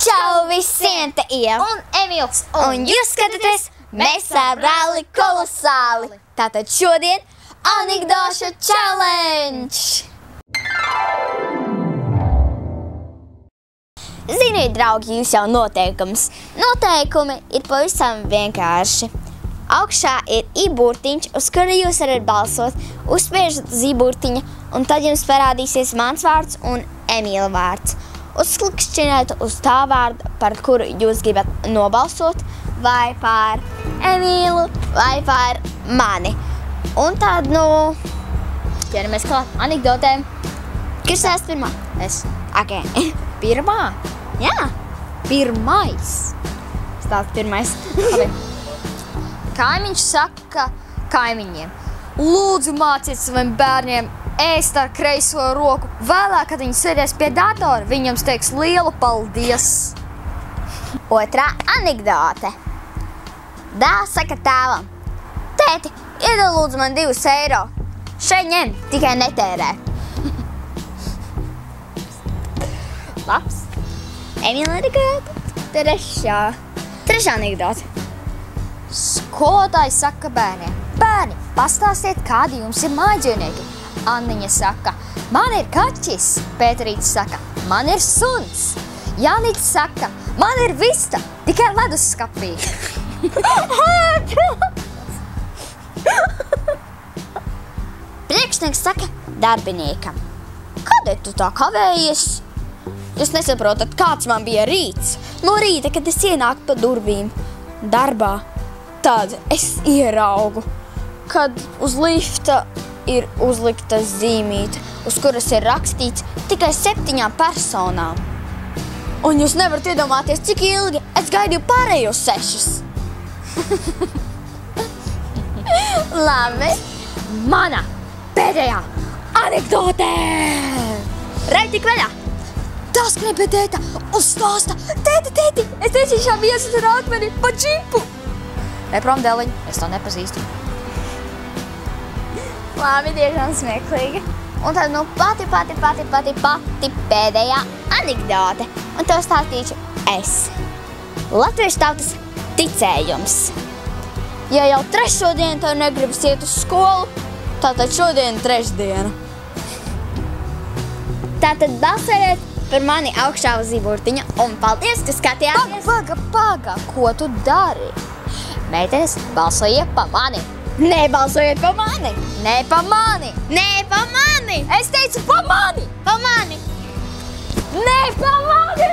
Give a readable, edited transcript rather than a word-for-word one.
Čau visiem, te Ieva un Emils. Un jūs skatāties Mēs ar brāli kolosāli. Tātad šodien anekdošu challenge. Ziniet, draugi, jūs jau noteikums. Noteikumi ir pavisam vienkārši. Augšā ir i-burtiņš, uz kuru jūs varat balsot, uzspiežat uz i-burtiņa, un tad jums parādīsies mans vārds un Emīla vārds. Uzklikšķiniet uz tā vārdu, par kuru jūs gribat nobalsot, vai par Emīlu, vai par mani. Un tad, ķeramies klāt anekdotēm. Kas tās pirmā? Es. Ok. Pirmā? Jā. Pirmais. Stāsts pirmais. Kaimiņš saka kaimiņiem: lūdzu māciet saviem bērniem ēst ar kreiso roku. Vēlāk, kad viņi sēdēs pie datora, viņi jums teiks lielu paldies. Otrā anekdote. Dēls saka tēvam: tēti, iedod lūdzu man 2 eiro. Šeit ņem, tikai netērē. Labs. Emīla anekdote. Trešā anekdote. Skolotājs saka bērniem: bērni, pastāstiet, kādi jums ir mājdzīvnieki. Anniņa saka: man ir kaķis. Pēterītis saka: man ir suns. Jānis saka: man ir vista, tikai leduskapī. Priekšnieks saka darbiniekam: kādēļ tu tā kavējies? Jūs nesaprotat, kāds man bija rīts. No rīta, kad es ienāku pa durvīm darbā, tad es ieraugu, kad uz lifta ir uzlikta zīmīte, uz kuras ir rakstīts tikai 7 personām. Un jūs nevarat iedomāties, cik ilgi es gaidīju pārējos 6. Labi. Mana pēdējā anekdotē. Rej tik vaļā. Tā skrien pie tēta un stāsta: tēti, es tiešām iesu ar akmeni pa džipu. Ej prom, dēliņ, es to nepazīstu. Labi, tiešām smieklīgi. Un tad pati pēdējā anekdote. Un to stāstīšu es. Latviešu tautas ticējums. Ja jau 3. dienu tev negribas iet uz skolu, tātad šodien 3. diena. Tātad balsojiet par mani augšā uz i-burtiņa. Un paldies, ka skatījāties. Paga, ko tu dari? Meitenes, balsojiet pa mani. Nebalsojiet pa mani. Nē, pa mani. Nē, pa mani. Es teicu pa mani. Pa mani. Nē, pa mani.